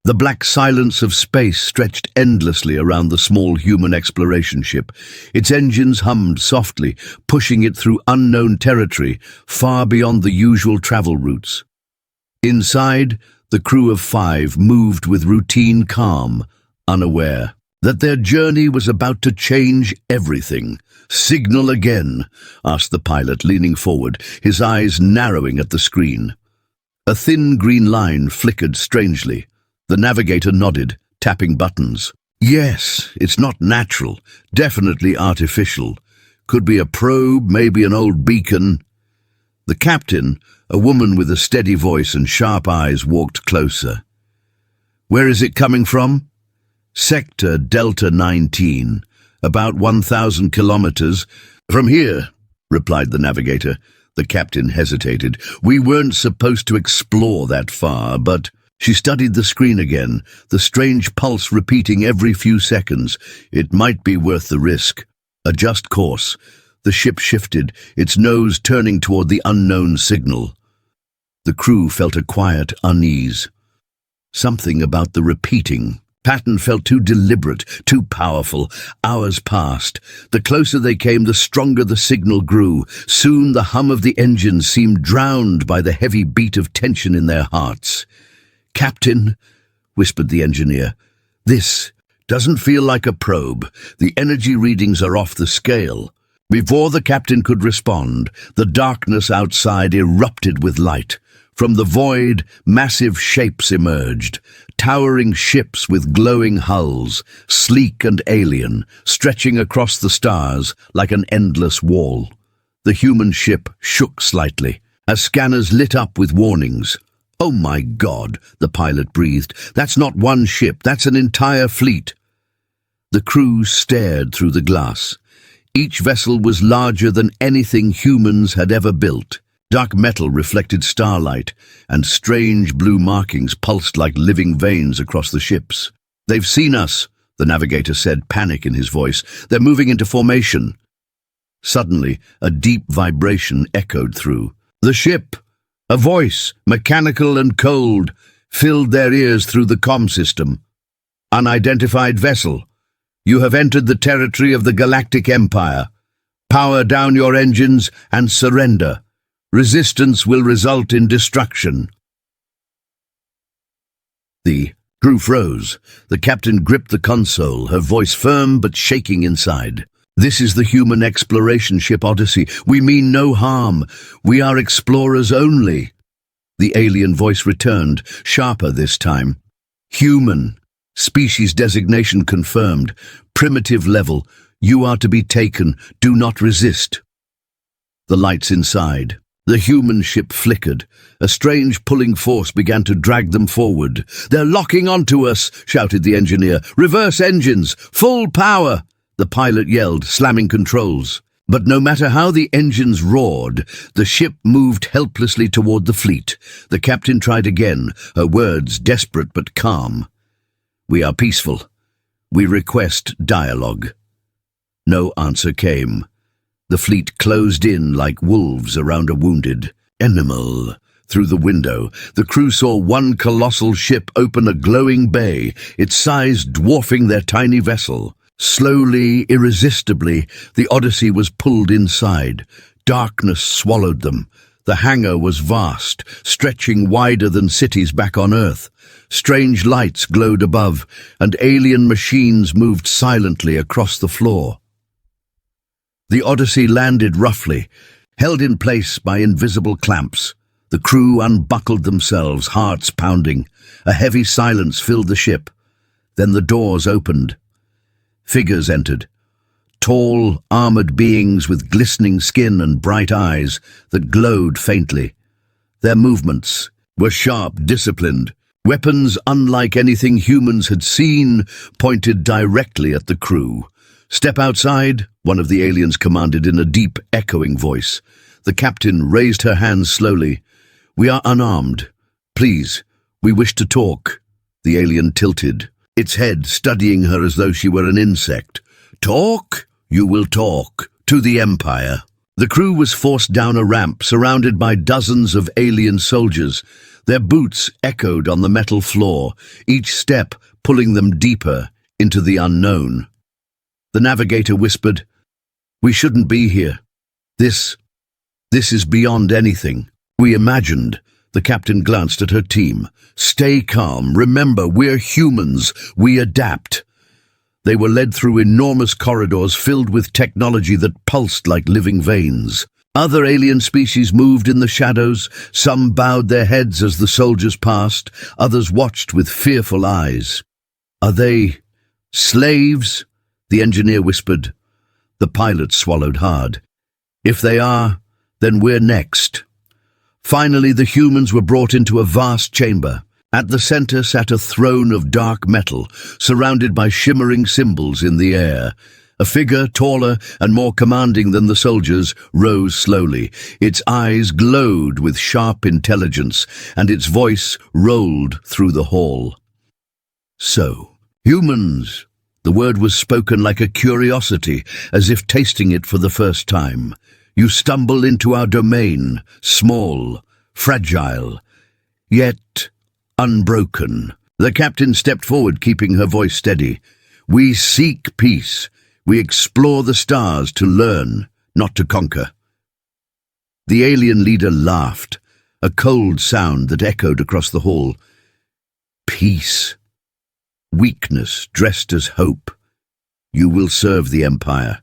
The black silence of space stretched endlessly around the small human exploration ship. Its engines hummed softly, pushing it through unknown territory, far beyond the usual travel routes. Inside, the crew of 5 moved with routine calm, unaware that their journey was about to change everything. "Signal again," asked the pilot, leaning forward, his eyes narrowing at the screen. A thin green line flickered strangely. The navigator nodded, tapping buttons. "Yes, it's not natural, definitely artificial. Could be a probe, maybe an old beacon." The captain, a woman with a steady voice and sharp eyes, walked closer. "Where is it coming from?" "Sector Delta 19, about 1,000 kilometers. From here," replied the navigator. The captain hesitated. "We weren't supposed to explore that far, but—" She studied the screen again, the strange pulse repeating every few seconds. "It might be worth the risk. Adjust course." The ship shifted, its nose turning toward the unknown signal. The crew felt a quiet unease. Something about the repeating pattern felt too deliberate, too powerful. Hours passed. The closer they came, the stronger the signal grew. Soon the hum of the engines seemed drowned by the heavy beat of tension in their hearts. "Captain," whispered the engineer, "this doesn't feel like a probe. The energy readings are off the scale." Before the captain could respond, the darkness outside erupted with light. From the void, massive shapes emerged, towering ships with glowing hulls, sleek and alien, stretching across the stars like an endless wall. The human ship shook slightly, as scanners lit up with warnings. "Oh my God," the pilot breathed. "That's not one ship, that's an entire fleet." The crew stared through the glass. Each vessel was larger than anything humans had ever built. Dark metal reflected starlight, and strange blue markings pulsed like living veins across the ships. "They've seen us," the navigator said, panic in his voice. "They're moving into formation." Suddenly, a deep vibration echoed through the ship. A voice, mechanical and cold, filled their ears through the comm system. "Unidentified vessel. You have entered the territory of the Galactic Empire. Power down your engines and surrender. Resistance will result in destruction." The crew froze. The captain gripped the console, her voice firm but shaking inside. "This is the human exploration ship Odyssey. We mean no harm. We are explorers only." The alien voice returned, sharper this time. "Human. Species designation confirmed. Primitive level. You are to be taken. Do not resist." The lights inside. The human ship flickered. A strange pulling force began to drag them forward. "They're locking onto us," shouted the engineer. "Reverse engines. Full power." The pilot yelled, slamming controls. But no matter how the engines roared, the ship moved helplessly toward the fleet. The captain tried again, her words desperate but calm. "We are peaceful. We request dialogue." No answer came. The fleet closed in like wolves around a wounded animal. Through the window, the crew saw one colossal ship open a glowing bay, its size dwarfing their tiny vessel. Slowly, irresistibly, the Odyssey was pulled inside. Darkness swallowed them. The hangar was vast, stretching wider than cities back on Earth. Strange lights glowed above, and alien machines moved silently across the floor. The Odyssey landed roughly, held in place by invisible clamps. The crew unbuckled themselves, hearts pounding. A heavy silence filled the ship. Then the doors opened. Figures entered. Tall, armored beings with glistening skin and bright eyes that glowed faintly. Their movements were sharp, disciplined. Weapons unlike anything humans had seen pointed directly at the crew. "Step outside," one of the aliens commanded in a deep, echoing voice. The captain raised her hands slowly. "We are unarmed. Please, we wish to talk." The alien tilted, its head studying her as though she were an insect. "Talk? You will talk. To the Empire." The crew was forced down a ramp, surrounded by dozens of alien soldiers. Their boots echoed on the metal floor, each step pulling them deeper into the unknown. The navigator whispered, "We shouldn't be here. This is beyond anything we imagined." The captain glanced at her team. "Stay calm. Remember, we're humans. We adapt." They were led through enormous corridors filled with technology that pulsed like living veins. Other alien species moved in the shadows. Some bowed their heads as the soldiers passed. Others watched with fearful eyes. "Are they slaves?" the engineer whispered. The pilot swallowed hard. "If they are, then we're next." Finally, the humans were brought into a vast chamber. At the center sat a throne of dark metal, surrounded by shimmering symbols in the air. A figure, taller and more commanding than the soldiers, rose slowly. Its eyes glowed with sharp intelligence, and its voice rolled through the hall. "So, humans." The word was spoken like a curiosity, as if tasting it for the first time. "You stumble into our domain, small, fragile, yet unbroken." The captain stepped forward, keeping her voice steady. "We seek peace. We explore the stars to learn, not to conquer." The alien leader laughed, a cold sound that echoed across the hall. "Peace. Weakness dressed as hope. You will serve the Empire,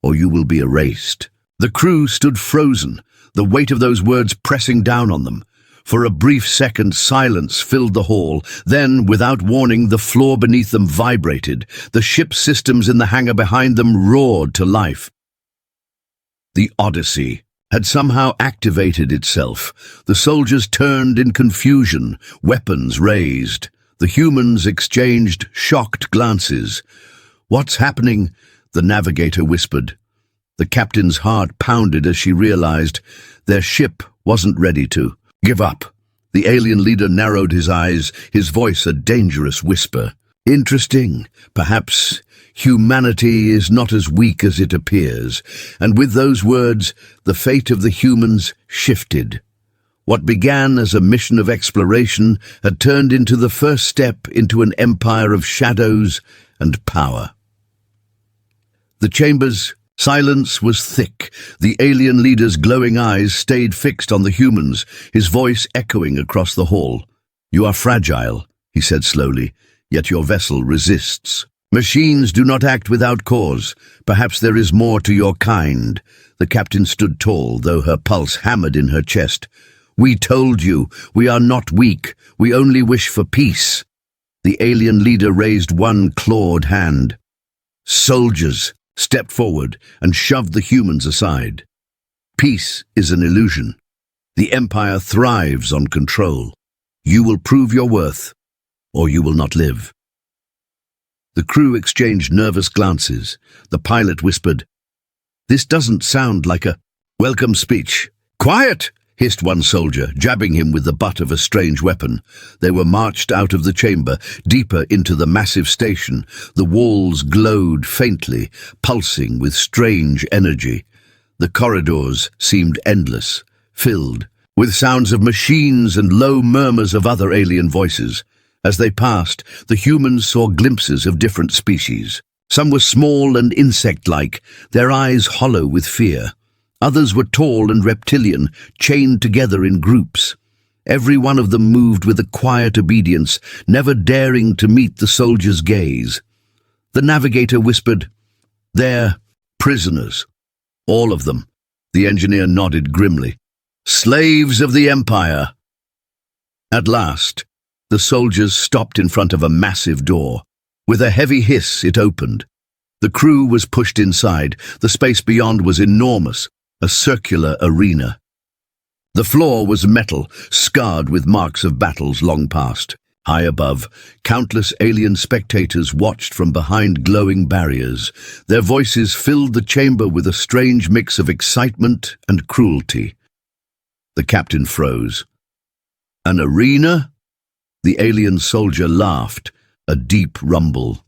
or you will be erased." The crew stood frozen, the weight of those words pressing down on them. For a brief second, silence filled the hall. Then, without warning, the floor beneath them vibrated. The ship's systems in the hangar behind them roared to life. The Odyssey had somehow activated itself. The soldiers turned in confusion, weapons raised. The humans exchanged shocked glances. "What's happening?" the navigator whispered. The captain's heart pounded as she realized their ship wasn't ready to give up. The alien leader narrowed his eyes, his voice a dangerous whisper. "Interesting. Perhaps humanity is not as weak as it appears." And with those words, the fate of the humans shifted. What began as a mission of exploration had turned into the first step into an empire of shadows and power. The chamber's silence was thick. The alien leader's glowing eyes stayed fixed on the humans, his voice echoing across the hall. "You are fragile," he said slowly, "yet your vessel resists. Machines do not act without cause. Perhaps there is more to your kind." The captain stood tall, though her pulse hammered in her chest. "We told you, we are not weak. We only wish for peace." The alien leader raised one clawed hand. "Soldiers, stepped forward and shoved the humans aside. Peace is an illusion. The Empire thrives on control. You will prove your worth, or you will not live." The crew exchanged nervous glances. The pilot whispered, "This doesn't sound like a welcome speech." "Quiet!" hissed one soldier, jabbing him with the butt of a strange weapon. They were marched out of the chamber, deeper into the massive station. The walls glowed faintly, pulsing with strange energy. The corridors seemed endless, filled with sounds of machines and low murmurs of other alien voices. As they passed, the humans saw glimpses of different species. Some were small and insect-like, their eyes hollow with fear. Others were tall and reptilian, chained together in groups. Every one of them moved with a quiet obedience, never daring to meet the soldier's gaze. The navigator whispered, "They're prisoners. All of them." The engineer nodded grimly. "Slaves of the Empire." At last, the soldiers stopped in front of a massive door. With a heavy hiss, it opened. The crew was pushed inside. The space beyond was enormous, a circular arena. The floor was metal, scarred with marks of battles long past. High above, countless alien spectators watched from behind glowing barriers. Their voices filled the chamber with a strange mix of excitement and cruelty. The captain froze. "An arena?" The alien soldier laughed, a deep rumble.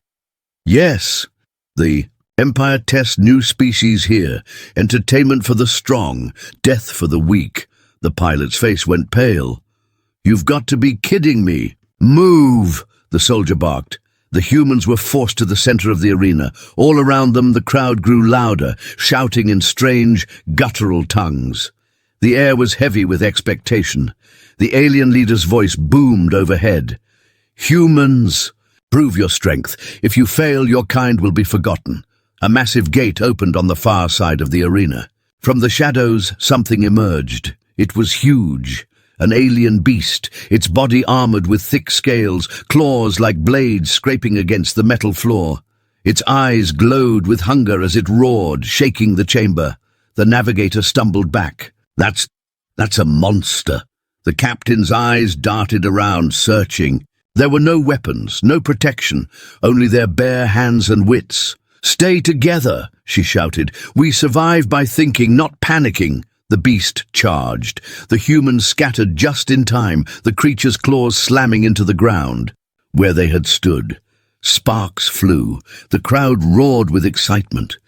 "Yes, the Empire tests new species here. Entertainment for the strong, death for the weak." The pilot's face went pale. You've got to be kidding me. Move, the soldier barked. The humans were forced to the center of the arena. All around them, the crowd grew louder, shouting in strange, guttural tongues. The air was heavy with expectation. The alien leader's voice boomed overhead. Humans, prove your strength. If you fail, your kind will be forgotten. A massive gate opened on the far side of the arena. From the shadows, something emerged. It was huge. An alien beast, its body armored with thick scales, claws like blades scraping against the metal floor. Its eyes glowed with hunger as it roared, shaking the chamber. The navigator stumbled back. That's a monster. The captain's eyes darted around, searching. There were no weapons, no protection, only their bare hands and wits. "Stay together," she shouted. "We survive by thinking, not panicking." The beast charged. The humans scattered just in time, the creature's claws slamming into the ground. Where they had stood, sparks flew. The crowd roared with excitement.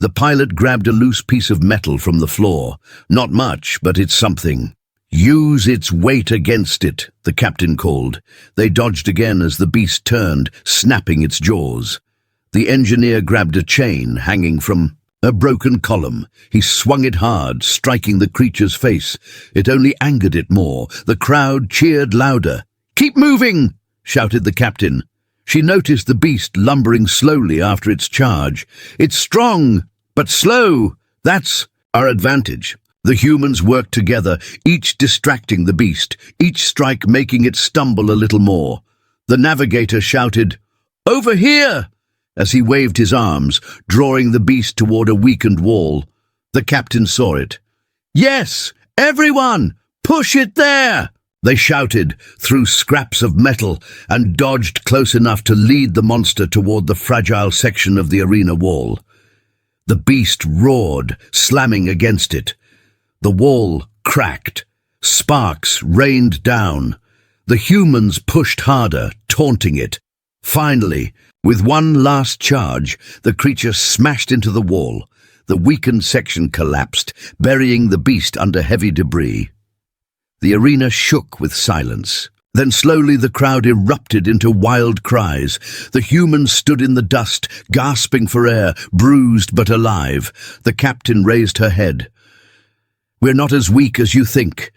The pilot grabbed a loose piece of metal from the floor. Not much, but it's something. "Use its weight against it," the captain called. They dodged again as the beast turned, snapping its jaws. The engineer grabbed a chain hanging from a broken column. He swung it hard, striking the creature's face. It only angered it more. The crowd cheered louder. "Keep moving!" shouted the captain. She noticed the beast lumbering slowly after its charge. "It's strong, but slow. That's our advantage." The humans worked together, each distracting the beast, each strike making it stumble a little more. The navigator shouted, "Over here!" as he waved his arms, drawing the beast toward a weakened wall. The captain saw it. "Yes, everyone, push it there!" They shouted through scraps of metal and dodged close enough to lead the monster toward the fragile section of the arena wall. The beast roared, slamming against it. The wall cracked. Sparks rained down. The humans pushed harder, taunting it. Finally, with one last charge, the creature smashed into the wall. The weakened section collapsed, burying the beast under heavy debris. The arena shook with silence. Then slowly the crowd erupted into wild cries. The humans stood in the dust, gasping for air, bruised but alive. The captain raised her head. "We're not as weak as you think."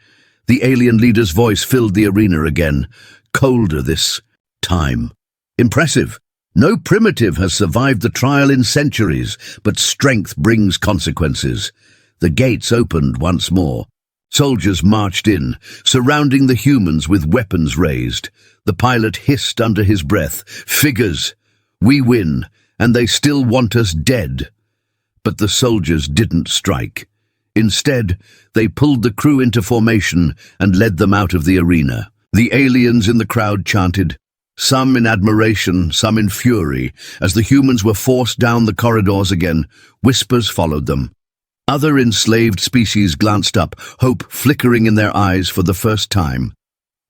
The alien leader's voice filled the arena again, colder this time. "Impressive. No primitive has survived the trial in centuries, but strength brings consequences." The gates opened once more. Soldiers marched in, surrounding the humans with weapons raised. The pilot hissed under his breath, "Figures. We win, and they still want us dead." But the soldiers didn't strike. Instead, they pulled the crew into formation and led them out of the arena. The aliens in the crowd chanted, some in admiration, some in fury. As the humans were forced down the corridors again, whispers followed them. Other enslaved species glanced up, hope flickering in their eyes for the first time.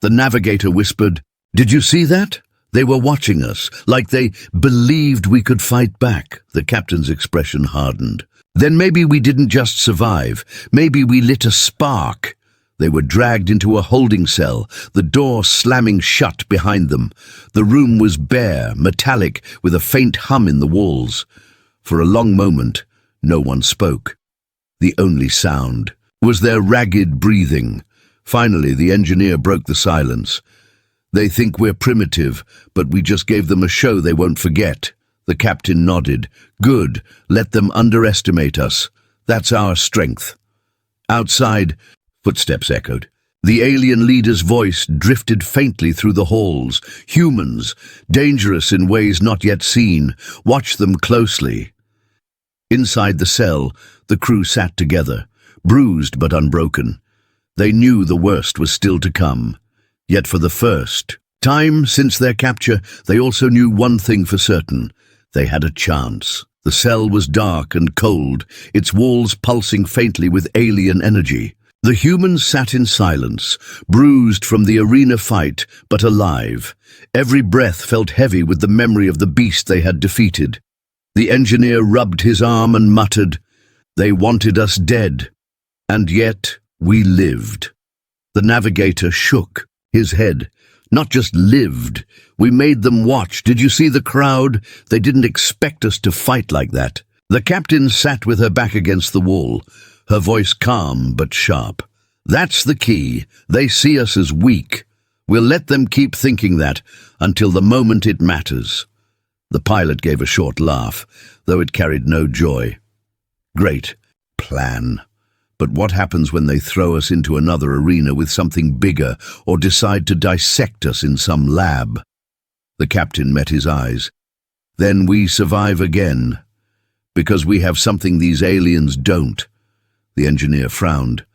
The navigator whispered, "Did you see that? They were watching us, like they believed we could fight back." The captain's expression hardened. "Then maybe we didn't just survive. Maybe we lit a spark." They were dragged into a holding cell, the door slamming shut behind them. The room was bare, metallic, with a faint hum in the walls. For a long moment, no one spoke. The only sound was their ragged breathing. Finally, the engineer broke the silence. "They think we're primitive, but we just gave them a show they won't forget." The captain nodded. "Good, let them underestimate us. That's our strength." Outside, footsteps echoed. The alien leader's voice drifted faintly through the halls. "Humans, dangerous in ways not yet seen. Watch them closely." Inside the cell, the crew sat together, bruised but unbroken. They knew the worst was still to come. Yet for the first time since their capture, they also knew one thing for certain. They had a chance. The cell was dark and cold, its walls pulsing faintly with alien energy. The humans sat in silence, bruised from the arena fight, but alive. Every breath felt heavy with the memory of the beast they had defeated. The engineer rubbed his arm and muttered, "They wanted us dead, and yet we lived." The navigator shook. His head. Not just lived. We made them watch. Did you see the crowd? They didn't expect us to fight like that. The captain sat with her back against the wall, her voice calm but sharp. That's the key. They see us as weak. We'll let them keep thinking that until the moment it matters. The pilot gave a short laugh, though it carried no joy. Great plan. But what happens when they throw us into another arena with something bigger or decide to dissect us in some lab? The captain met his eyes. Then we survive again, because we have something these aliens don't. The engineer frowned.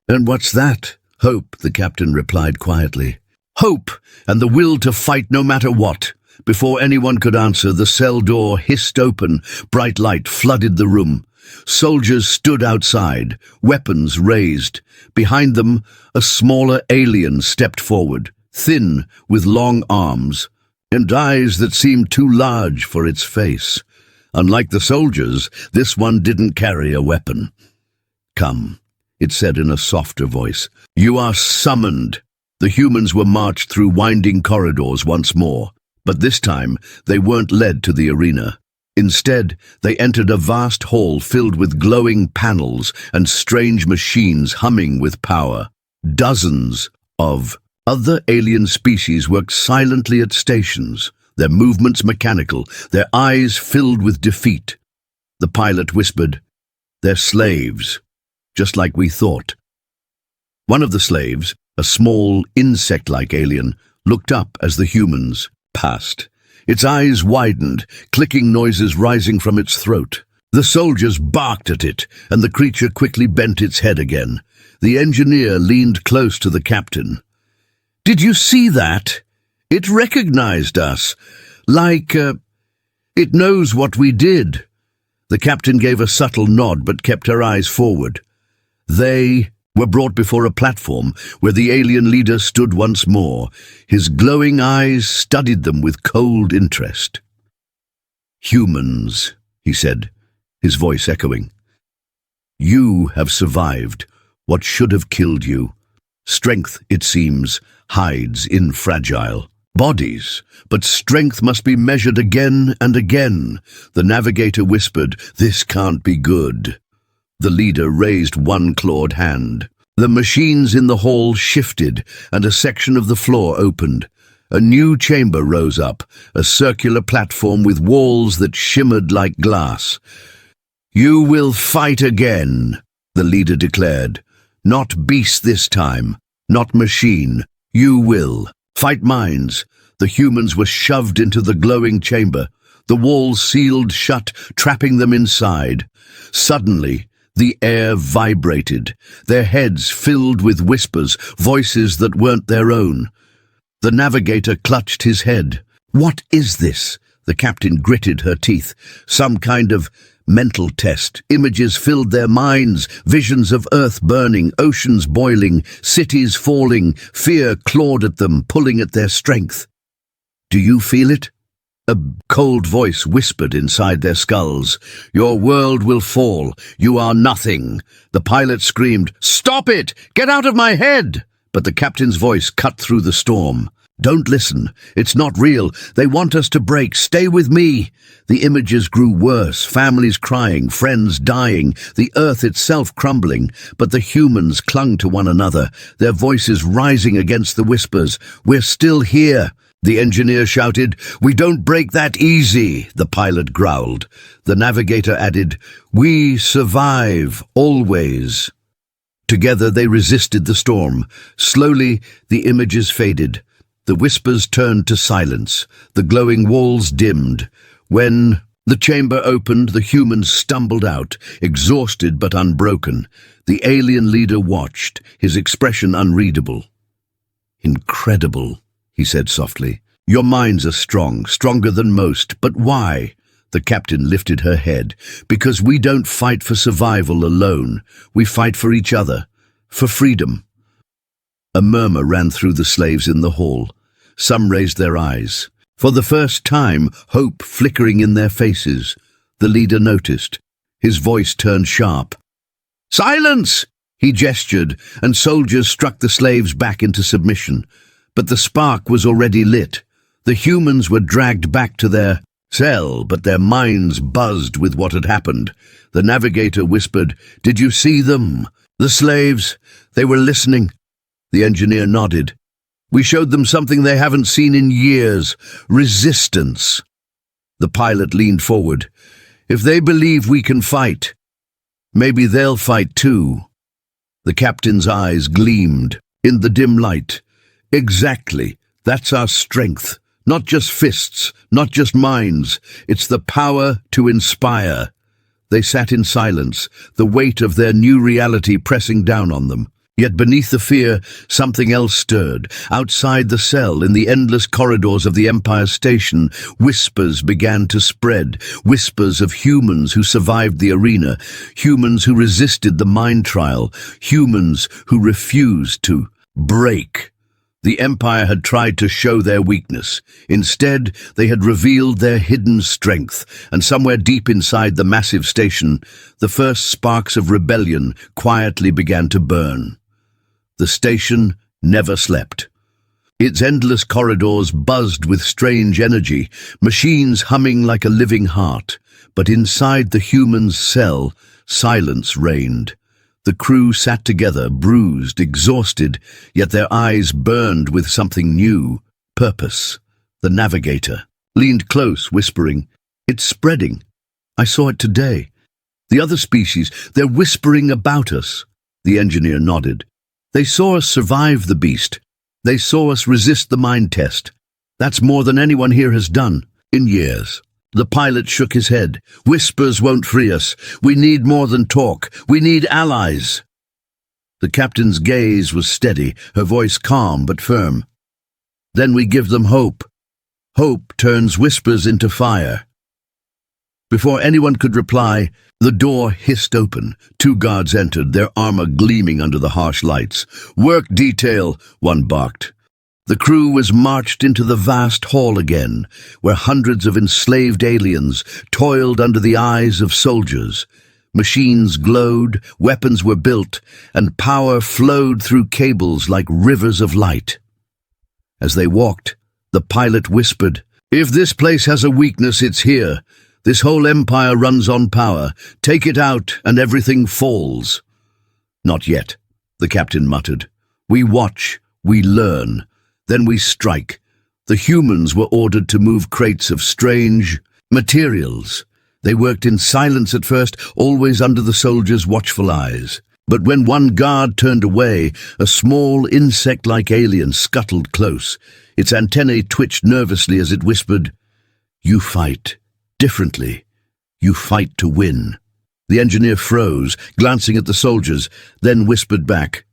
And what's that? Hope, the captain replied quietly. Hope, and the will to fight no matter what. Before anyone could answer, the cell door hissed open. Bright light flooded the room. Soldiers stood outside, weapons raised. Behind them, a smaller alien stepped forward, thin, with long arms, and eyes that seemed too large for its face. Unlike the soldiers, this one didn't carry a weapon. Come, it said in a softer voice. You are summoned. The humans were marched through winding corridors once more, but this time they weren't led to the arena. Instead, they entered a vast hall filled with glowing panels and strange machines humming with power. Dozens of other alien species worked silently at stations, their movements mechanical, their eyes filled with defeat. The pilot whispered, "They're slaves, just like we thought." One of the slaves, a small, insect-like alien, looked up as the humans passed. Its eyes widened, clicking noises rising from its throat. The soldiers barked at it, and the creature quickly bent its head again. The engineer leaned close to the captain. "Did you see that? It recognized us. It knows what we did." The captain gave a subtle nod but kept her eyes forward. They were brought before a platform where the alien leader stood once more. His glowing eyes studied them with cold interest. "Humans," he said, his voice echoing. "You have survived what should have killed you. Strength, it seems, hides in fragile bodies, but strength must be measured again and again." The navigator whispered, "This can't be good." The leader raised one clawed hand. The machines in the hall shifted, and a section of the floor opened. A new chamber rose up, a circular platform with walls that shimmered like glass. "You will fight again," the leader declared. "Not beast this time, not machine. You will. Fight minds." The humans were shoved into the glowing chamber. The walls sealed shut, trapping them inside. Suddenly, the air vibrated, their heads filled with whispers, voices that weren't their own. The navigator clutched his head. "What is this?" The captain gritted her teeth. Some kind of mental test. Images filled their minds, visions of Earth burning, oceans boiling, cities falling. Fear clawed at them, pulling at their strength. "Do you feel it?" A cold voice whispered inside their skulls. "Your world will fall. You are nothing." The pilot screamed, "Stop it! Get out of my head!" But the captain's voice cut through the storm. "Don't listen. It's not real. They want us to break. Stay with me." The images grew worse, families crying, friends dying, the earth itself crumbling. But the humans clung to one another, their voices rising against the whispers. "We're still here." The engineer shouted. "We don't break that easy," the pilot growled. The navigator added, "We survive, always." Together they resisted the storm. Slowly, the images faded. The whispers turned to silence. The glowing walls dimmed. When the chamber opened, the humans stumbled out, exhausted but unbroken. The alien leader watched, his expression unreadable. "Incredible," he said softly. "Your minds are strong, stronger than most. But why?" The captain lifted her head. "Because we don't fight for survival alone. We fight for each other, for freedom." A murmur ran through the slaves in the hall. Some raised their eyes. For the first time, hope flickering in their faces. The leader noticed. His voice turned sharp. "Silence!" he gestured, and soldiers struck the slaves back into submission. But the spark was already lit. The humans were dragged back to their cell, but their minds buzzed with what had happened. The navigator whispered, "Did you see them? The slaves? They were listening." The engineer nodded. "We showed them something they haven't seen in years. Resistance." The pilot leaned forward. "If they believe we can fight, maybe they'll fight too." The captain's eyes gleamed in the dim light. "Exactly. That's our strength. Not just fists, not just minds. It's the power to inspire." They sat in silence, the weight of their new reality pressing down on them. Yet beneath the fear, something else stirred. Outside the cell, in the endless corridors of the Empire Station, whispers began to spread. Whispers of humans who survived the arena, humans who resisted the mind trial, humans who refused to break. The Empire had tried to show their weakness. Instead, they had revealed their hidden strength, and somewhere deep inside the massive station, the first sparks of rebellion quietly began to burn. The station never slept. Its endless corridors buzzed with strange energy, machines humming like a living heart. But inside the human's cell, silence reigned. The crew sat together, bruised, exhausted, yet their eyes burned with something new, purpose. The navigator leaned close, whispering, "It's spreading. I saw it today. The other species, they're whispering about us." The engineer nodded. "They saw us survive the beast. They saw us resist the mind test. That's more than anyone here has done in years." The pilot shook his head. "Whispers won't free us. We need more than talk. We need allies." The captain's gaze was steady, her voice calm but firm. "Then we give them hope. Hope turns whispers into fire." Before anyone could reply, the door hissed open. 2 guards entered, their armor gleaming under the harsh lights. "Work detail," one barked. The crew was marched into the vast hall again, where hundreds of enslaved aliens toiled under the eyes of soldiers. Machines glowed, weapons were built, and power flowed through cables like rivers of light. As they walked, the pilot whispered, "If this place has a weakness, it's here. This whole empire runs on power. Take it out and everything falls." "Not yet," the captain muttered. "We watch, we learn. Then we strike." The humans were ordered to move crates of strange materials. They worked in silence at first, always under the soldiers' watchful eyes. But when one guard turned away, a small insect-like alien scuttled close. Its antennae twitched nervously as it whispered, "You fight differently. You fight to win." The engineer froze, glancing at the soldiers, then whispered back,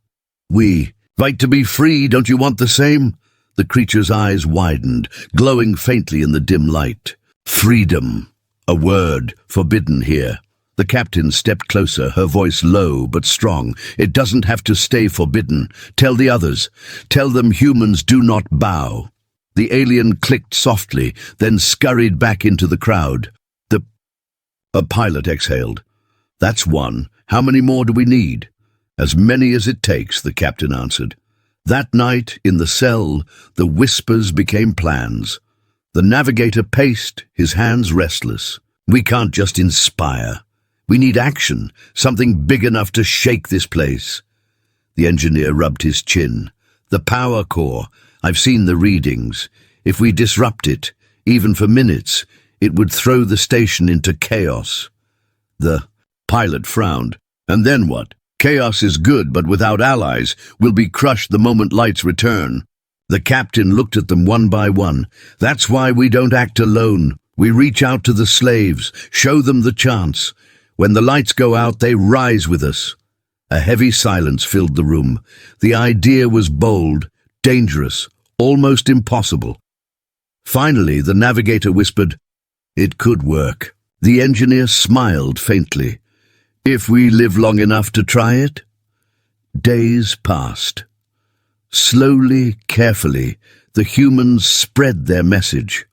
"We fight to be free. Don't you want the same?" The creature's eyes widened, glowing faintly in the dim light. "Freedom, a word forbidden here." The captain stepped closer, her voice low but strong. "It doesn't have to stay forbidden. Tell the others. Tell them humans do not bow." The alien clicked softly, then scurried back into the crowd. A pilot exhaled. "That's one. How many more do we need?" "As many as it takes," the captain answered. That night, in the cell, the whispers became plans. The navigator paced, his hands restless. "We can't just inspire. We need action, something big enough to shake this place." The engineer rubbed his chin. "The power core. I've seen the readings. If we disrupt it, even for minutes, it would throw the station into chaos." The pilot frowned. "And then what? Chaos is good, but without allies, we'll be crushed the moment lights return." The captain looked at them one by one. "That's why we don't act alone. We reach out to the slaves, show them the chance. When the lights go out, they rise with us." A heavy silence filled the room. The idea was bold, dangerous, almost impossible. Finally, the navigator whispered, "It could work." The engineer smiled faintly. "If we live long enough to try it?" Days passed. Slowly, carefully, the humans spread their message.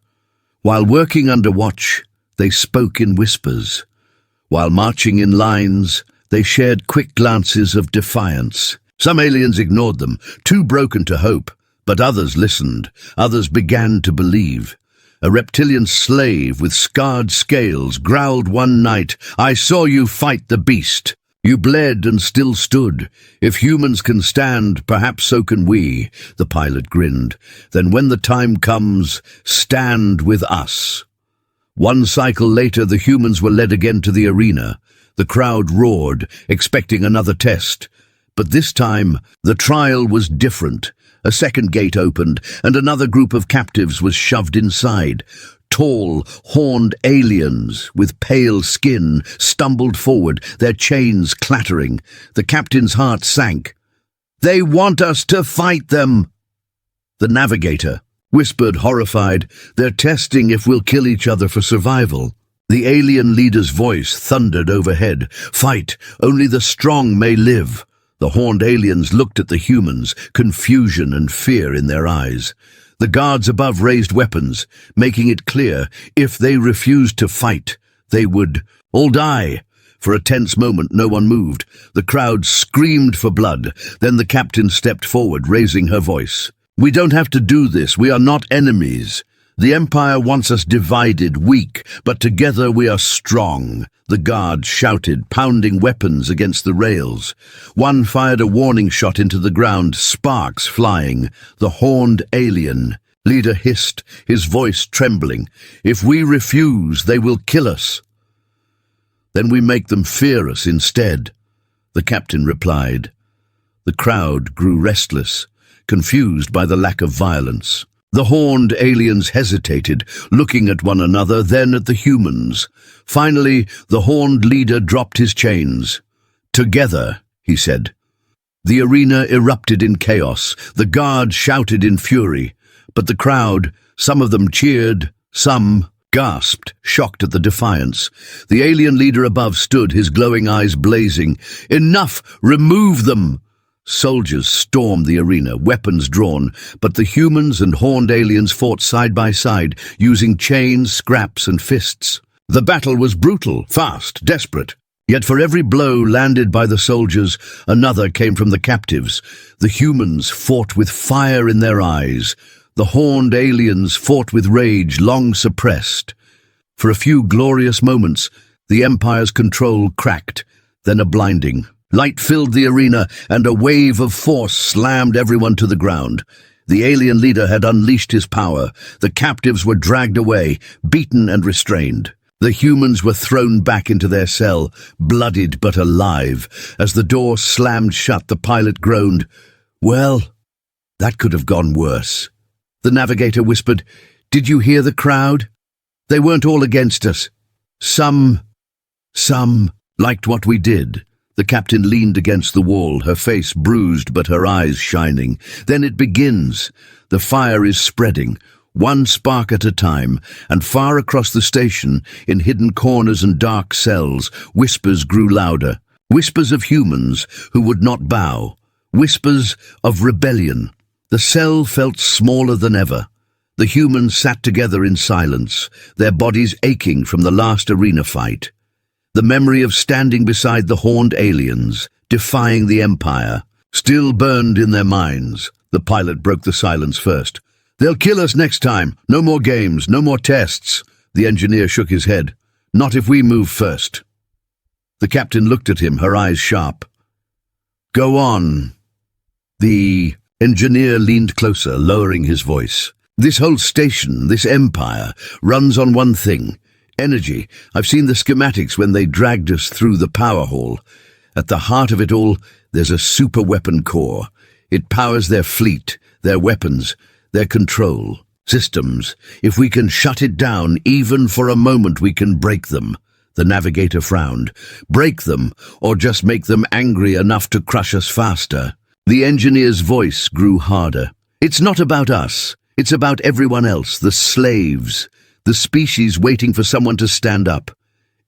While working under watch, they spoke in whispers. While marching in lines, they shared quick glances of defiance. Some aliens ignored them, too broken to hope, But others listened, others began to believe. A reptilian slave with scarred scales growled one night, "I saw you fight the beast. You bled and still stood. If humans can stand, perhaps so can we." The pilot grinned. "Then when the time comes, stand with us." One cycle later, the humans were led again to the arena. The crowd roared, expecting another test. But this time, the trial was different. A second gate opened, and another group of captives was shoved inside. Tall, horned aliens with pale skin stumbled forward, their chains clattering. The captain's heart sank. "They want us to fight them!" The navigator whispered, horrified, "They're testing if we'll kill each other for survival." The alien leader's voice thundered overhead, "Fight! Only the strong may live." The horned aliens looked at the humans, confusion and fear in their eyes. The guards above raised weapons, making it clear if they refused to fight, they would all die. For a tense moment, no one moved. The crowd screamed for blood. Then the captain stepped forward, raising her voice. "We don't have to do this. We are not enemies. The Empire wants us divided, weak, but together we are strong." The guards shouted, pounding weapons against the rails. One fired a warning shot into the ground, sparks flying. The horned alien leader hissed, his voice trembling, "If we refuse, they will kill us." "Then we make them fear us instead," the captain replied. The crowd grew restless, confused by the lack of violence. The horned aliens hesitated, looking at one another, then at the humans. Finally, the horned leader dropped his chains. "Together," he said. The arena erupted in chaos. The guards shouted in fury. But the crowd, some of them cheered, some gasped, shocked at the defiance. The alien leader above stood, his glowing eyes blazing. "Enough! Remove them!" Soldiers stormed the arena, weapons drawn, but the humans and horned aliens fought side by side, using chains, scraps, and fists. The battle was brutal, fast, desperate. Yet for every blow landed by the soldiers, another came from the captives. The humans fought with fire in their eyes. The horned aliens fought with rage long suppressed. For a few glorious moments, the Empire's control cracked, then a blinding light filled the arena, and a wave of force slammed everyone to the ground. The alien leader had unleashed his power. The captives were dragged away, beaten and restrained. The humans were thrown back into their cell, bloodied but alive. As the door slammed shut, the pilot groaned. "Well, that could have gone worse." The navigator whispered, "Did you hear the crowd? They weren't all against us. Some liked what we did." The captain leaned against the wall, her face bruised but her eyes shining. "Then it begins. The fire is spreading, one spark at a time, and far across the station, in hidden corners and dark cells, whispers grew louder. Whispers of humans who would not bow. Whispers of rebellion. The cell felt smaller than ever. The humans sat together in silence, their bodies aching from the last arena fight. The memory of standing beside the horned aliens, defying the Empire, still burned in their minds. The pilot broke the silence first. "They'll kill us next time. No more games, no more tests." The engineer shook his head. "Not if we move first." The captain looked at him, her eyes sharp. "Go on." The engineer leaned closer, lowering his voice. "This whole station, this Empire, runs on one thing. Energy. I've seen the schematics when they dragged us through the power hall. At the heart of it all, there's a superweapon core. It powers their fleet, their weapons, their control systems. If we can shut it down, even for a moment, we can break them." The navigator frowned. "Break them, or just make them angry enough to crush us faster." The engineer's voice grew harder. "It's not about us. It's about everyone else, the slaves. The species waiting for someone to stand up.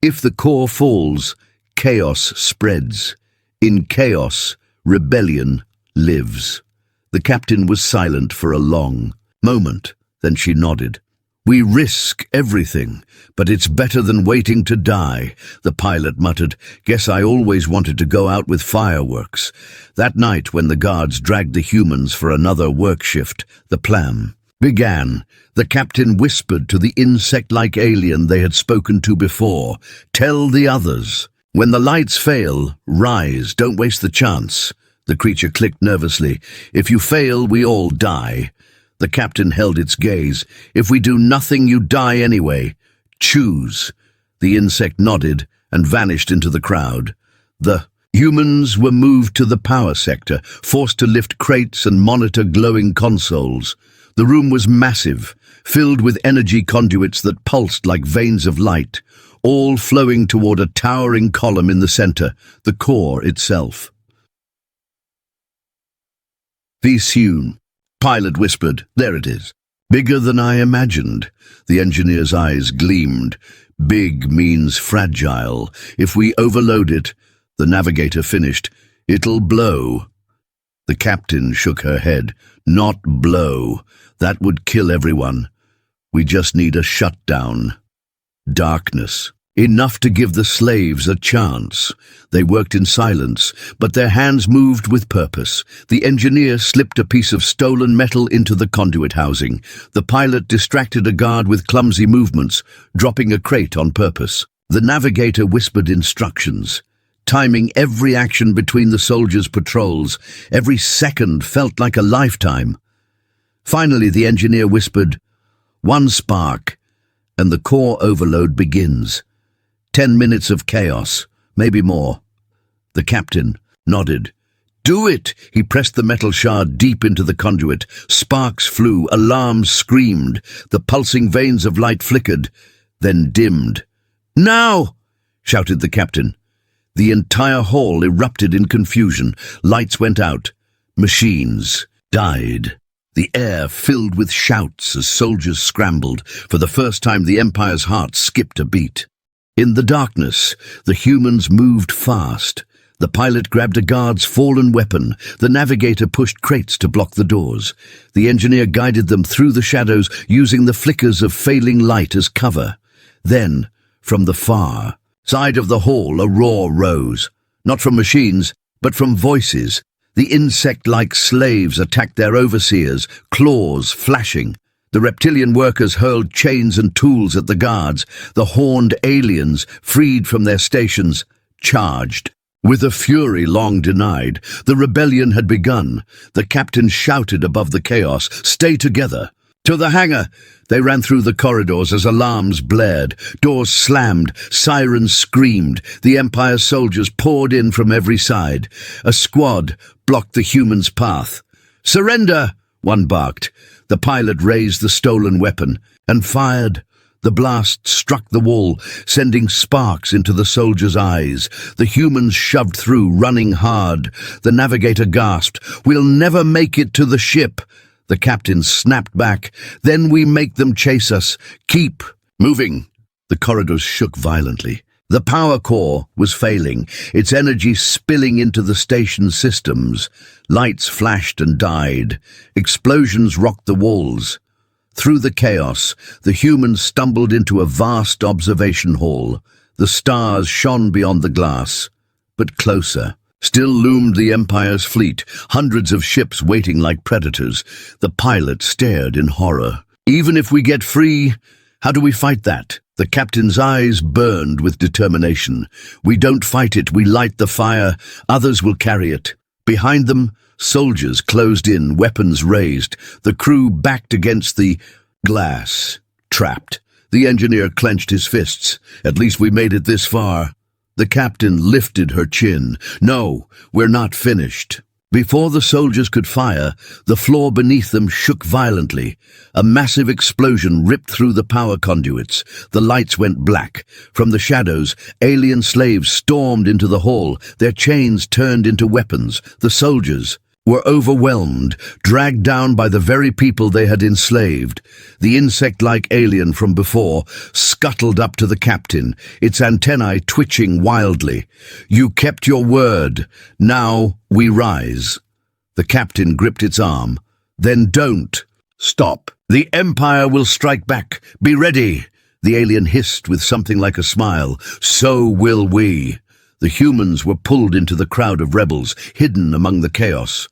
If the core falls, chaos spreads. In chaos, rebellion lives." The captain was silent for a long moment, then she nodded. "We risk everything, but it's better than waiting to die," the pilot muttered. "Guess I always wanted to go out with fireworks." That night, when the guards dragged the humans for another work shift, the plan began. The captain whispered to the insect-like alien they had spoken to before, "Tell the others. When the lights fail, rise, don't waste the chance." The creature clicked nervously. "If you fail, we all die." The captain held its gaze. "If we do nothing, you die anyway. Choose." The insect nodded and vanished into the crowd. The humans were moved to the power sector, forced to lift crates and monitor glowing consoles. The room was massive, filled with energy conduits that pulsed like veins of light, all flowing toward a towering column in the center, the core itself. "Be soon," pilot whispered. "There it is. Bigger than I imagined." The engineer's eyes gleamed. "Big means fragile. If we overload it," the navigator finished, "it'll blow." The captain shook her head. "Not blow. That would kill everyone. We just need a shutdown. Darkness. Enough to give the slaves a chance." They worked in silence, but their hands moved with purpose. The engineer slipped a piece of stolen metal into the conduit housing. The pilot distracted a guard with clumsy movements, dropping a crate on purpose. The navigator whispered instructions, timing every action between the soldiers' patrols. Every second felt like a lifetime. Finally, the engineer whispered, "One spark, and the core overload begins. 10 minutes of chaos, maybe more." The captain nodded. "Do it!" He pressed the metal shard deep into the conduit. Sparks flew, alarms screamed. The pulsing veins of light flickered, then dimmed. "Now!" shouted the captain. The entire hall erupted in confusion. Lights went out. Machines died. The air filled with shouts as soldiers scrambled. For the first time, the Empire's heart skipped a beat. In the darkness, the humans moved fast. The pilot grabbed a guard's fallen weapon. The navigator pushed crates to block the doors. The engineer guided them through the shadows, using the flickers of failing light as cover. Then, from the far side of the hall, a roar rose. Not from machines, but from voices. The insect-like slaves attacked their overseers, claws flashing. The reptilian workers hurled chains and tools at the guards. The horned aliens, freed from their stations, charged. With a fury long denied, the rebellion had begun. The captain shouted above the chaos, "Stay together!" "To the hangar!" They ran through the corridors as alarms blared. Doors slammed, sirens screamed. The Empire soldiers poured in from every side. A squad blocked the humans' path. "Surrender!" one barked. The pilot raised the stolen weapon and fired. The blast struck the wall, sending sparks into the soldiers' eyes. The humans shoved through, running hard. The navigator gasped, "We'll never make it to the ship." The captain snapped back. "Then we make them chase us. Keep moving." The corridors shook violently. The power core was failing, its energy spilling into the station systems. Lights flashed and died. Explosions rocked the walls. Through the chaos, the humans stumbled into a vast observation hall. The stars shone beyond the glass, but closer. Still loomed the Empire's fleet, hundreds of ships waiting like predators. The pilot stared in horror. "Even if we get free, how do we fight that?" The captain's eyes burned with determination. "We don't fight it, we light the fire. Others will carry it." Behind them, soldiers closed in, weapons raised. The crew backed against the glass, trapped. The engineer clenched his fists. "At least we made it this far." The captain lifted her chin. "No, we're not finished." Before the soldiers could fire, the floor beneath them shook violently. A massive explosion ripped through the power conduits. The lights went black. From the shadows, alien slaves stormed into the hall. Their chains turned into weapons. The soldiers were overwhelmed, dragged down by the very people they had enslaved. The insect-like alien from before scuttled up to the captain, its antennae twitching wildly. "You kept your word. Now we rise." The captain gripped its arm. "Then don't. Stop." The Empire will strike back. Be ready. The alien hissed with something like a smile. So will we. The humans were pulled into the crowd of rebels, hidden among the chaos.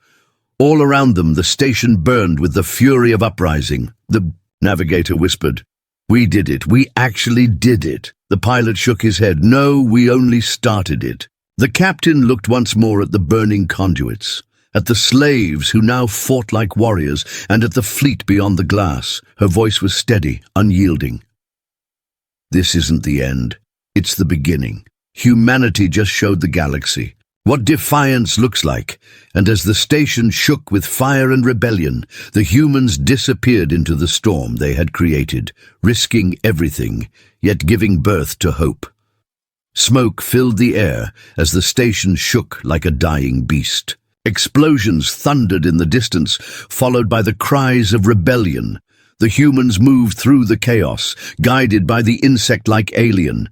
All around them, the station burned with the fury of uprising. The navigator whispered, "We did it. We actually did it." The pilot shook his head. "No, we only started it." The captain looked once more at the burning conduits, at the slaves who now fought like warriors, and at the fleet beyond the glass. Her voice was steady, unyielding. "This isn't the end. It's the beginning. Humanity just showed the galaxy what defiance looks like, and as the station shook with fire and rebellion, the humans disappeared into the storm they had created, risking everything, yet giving birth to hope. Smoke filled the air as the station shook like a dying beast. Explosions thundered in the distance, followed by the cries of rebellion. The humans moved through the chaos, guided by the insect-like alien.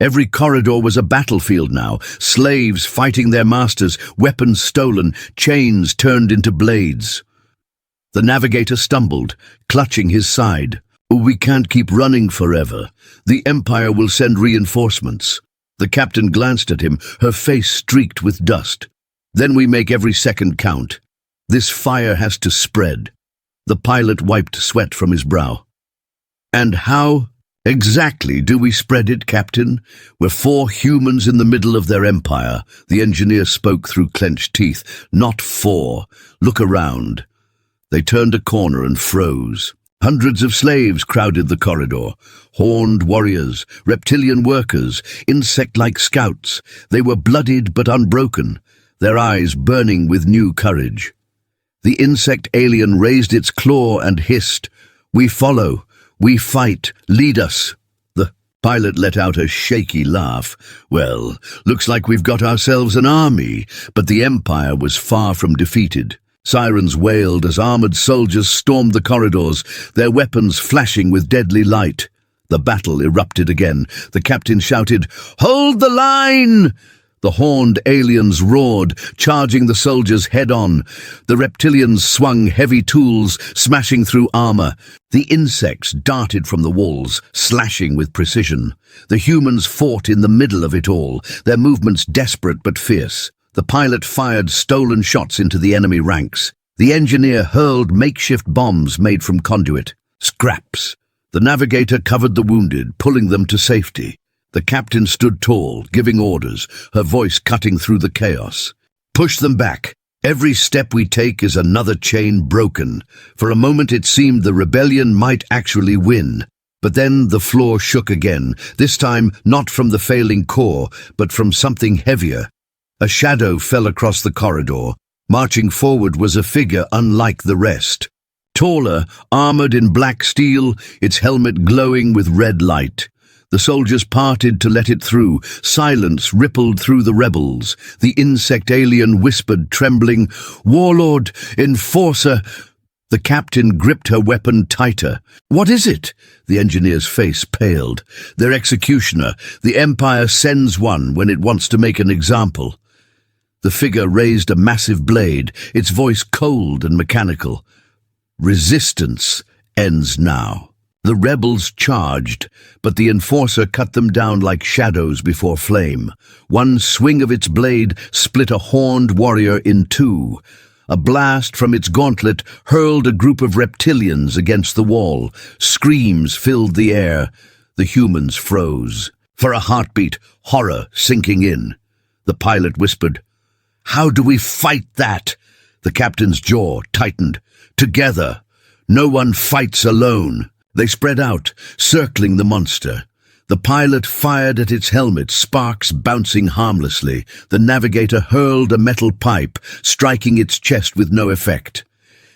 Every corridor was a battlefield now, slaves fighting their masters, weapons stolen, chains turned into blades. The navigator stumbled, clutching his side. "We can't keep running forever. The Empire will send reinforcements." The captain glanced at him, her face streaked with dust. "Then we make every second count. This fire has to spread." The pilot wiped sweat from his brow. "And how exactly do we spread it, Captain? We're 4 humans in the middle of their empire." The engineer spoke through clenched teeth. "Not 4. Look around." They turned a corner and froze. Hundreds of slaves crowded the corridor. Horned warriors, reptilian workers, insect-like scouts. They were bloodied but unbroken, their eyes burning with new courage. The insect alien raised its claw and hissed, "We follow. We fight. Lead us." The pilot let out a shaky laugh. "Well, looks like we've got ourselves an army." But the Empire was far from defeated. Sirens wailed as armored soldiers stormed the corridors, their weapons flashing with deadly light. The battle erupted again. The captain shouted, "Hold the line!" The horned aliens roared, charging the soldiers head-on. The reptilians swung heavy tools, smashing through armor. The insects darted from the walls, slashing with precision. The humans fought in the middle of it all, their movements desperate but fierce. The pilot fired stolen shots into the enemy ranks. The engineer hurled makeshift bombs made from conduit. Scraps. The navigator covered the wounded, pulling them to safety. The captain stood tall, giving orders, her voice cutting through the chaos. "Push them back. Every step we take is another chain broken." For a moment it seemed the rebellion might actually win. But then the floor shook again, this time not from the failing core, but from something heavier. A shadow fell across the corridor. Marching forward was a figure unlike the rest. Taller, armored in black steel, its helmet glowing with red light. The soldiers parted to let it through. Silence rippled through the rebels. The insect alien whispered, trembling, "Warlord, enforcer." The captain gripped her weapon tighter. "What is it?" The engineer's face paled. "Their executioner. The Empire sends one when it wants to make an example." The figure raised a massive blade, its voice cold and mechanical. "Resistance ends now." The rebels charged, but the enforcer cut them down like shadows before flame. One swing of its blade split a horned warrior in 2. A blast from its gauntlet hurled a group of reptilians against the wall. Screams filled the air. The humans froze. For a heartbeat, horror sinking in. The pilot whispered, "How do we fight that?" The captain's jaw tightened. "Together. No one fights alone." They spread out, circling the monster. The pilot fired at its helmet, sparks bouncing harmlessly. The navigator hurled a metal pipe, striking its chest with no effect.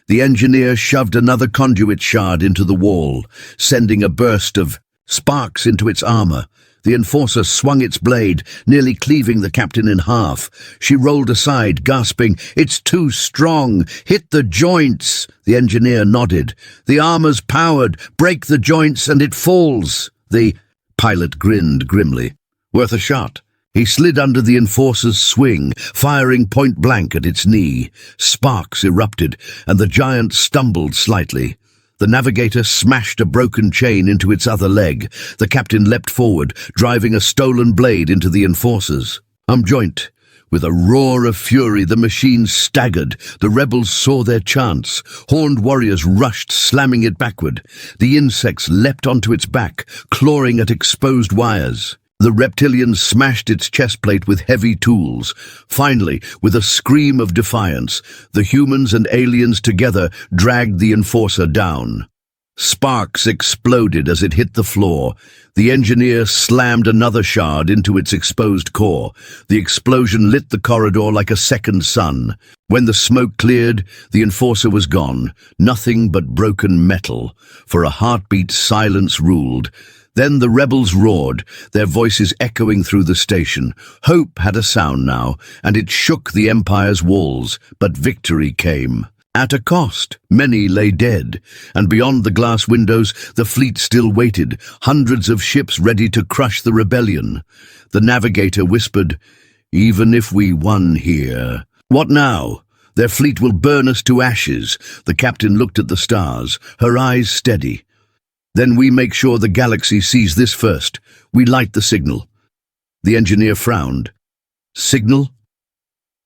The engineer shoved another conduit shard into the wall, sending a burst of sparks into its armor. The enforcer swung its blade, nearly cleaving the captain in half. She rolled aside, gasping, "It's too strong! Hit the joints!" The engineer nodded. "The armor's powered. Break the joints and it falls." The pilot grinned grimly. "Worth a shot." He slid under the enforcer's swing, firing point-blank at its knee. Sparks erupted, and the giant stumbled slightly. The navigator smashed a broken chain into its other leg. The captain leapt forward, driving a stolen blade into the enforcers. Joint. With a roar of fury, the machine staggered. The rebels saw their chance. Horned warriors rushed, slamming it backward. The insects leapt onto its back, clawing at exposed wires. The reptilian smashed its chest plate with heavy tools. Finally, with a scream of defiance, the humans and aliens together dragged the enforcer down. Sparks exploded as it hit the floor. The engineer slammed another shard into its exposed core. The explosion lit the corridor like a second sun. When the smoke cleared, the enforcer was gone, nothing but broken metal. For a heartbeat, silence ruled. Then the rebels roared, their voices echoing through the station. Hope had a sound now, and it shook the Empire's walls, but victory came. At a cost, many lay dead, and beyond the glass windows the fleet still waited, hundreds of ships ready to crush the rebellion. The navigator whispered, "Even if we won here, what now? Their fleet will burn us to ashes." The captain looked at the stars, her eyes steady. "Then we make sure the galaxy sees this first. We light the signal." The engineer frowned. "Signal?"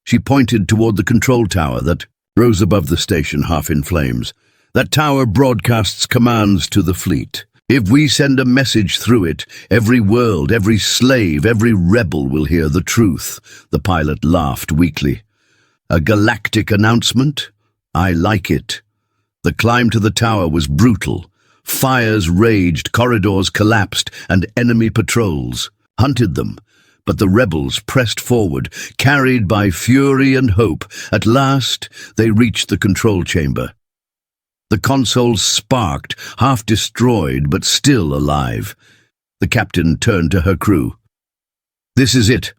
She pointed toward the control tower that rose above the station, half in flames. "That tower broadcasts commands to the fleet. If we send a message through it, every world, every slave, every rebel will hear the truth." The pilot laughed weakly. "A galactic announcement? I like it." The climb to the tower was brutal. Fires raged, corridors collapsed, and enemy patrols hunted them. But the rebels pressed forward, carried by fury and hope. At last, they reached the control chamber. The console sparked, half destroyed, but still alive. The captain turned to her crew. "This is it.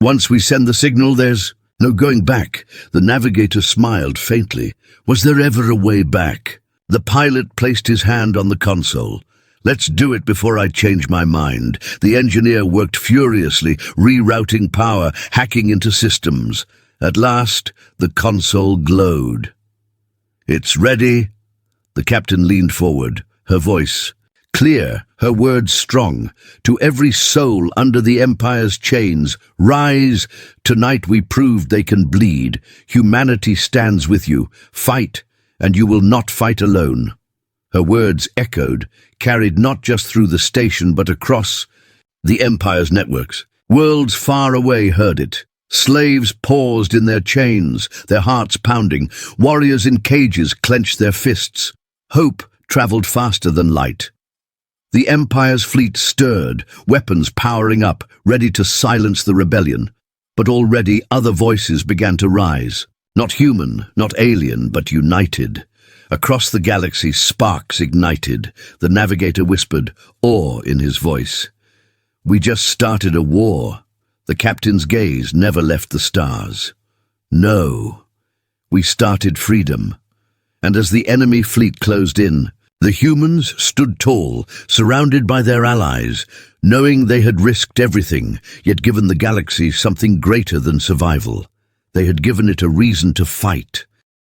Once we send the signal, there's no going back." The navigator smiled faintly. Was there ever a way back? The pilot placed his hand on the console. "Let's do it before I change my mind." The engineer worked furiously, rerouting power, hacking into systems. At last, the console glowed. "It's ready." The captain leaned forward, her voice clear, her words strong. "To every soul under the Empire's chains, rise. Tonight we proved they can bleed. Humanity stands with you. Fight, and you will not fight alone." Her words echoed, carried not just through the station but across the Empire's networks. Worlds far away heard it. Slaves paused in their chains, their hearts pounding. Warriors in cages clenched their fists. Hope traveled faster than light. The Empire's fleet stirred, weapons powering up, ready to silence the rebellion. But already other voices began to rise. Not human, not alien, but united. Across the galaxy, sparks ignited. The navigator whispered, awe in his voice. "We just started a war." The captain's gaze never left the stars. "No, we started freedom." And as the enemy fleet closed in, the humans stood tall, surrounded by their allies, knowing they had risked everything, yet given the galaxy something greater than survival. They had given it a reason to fight.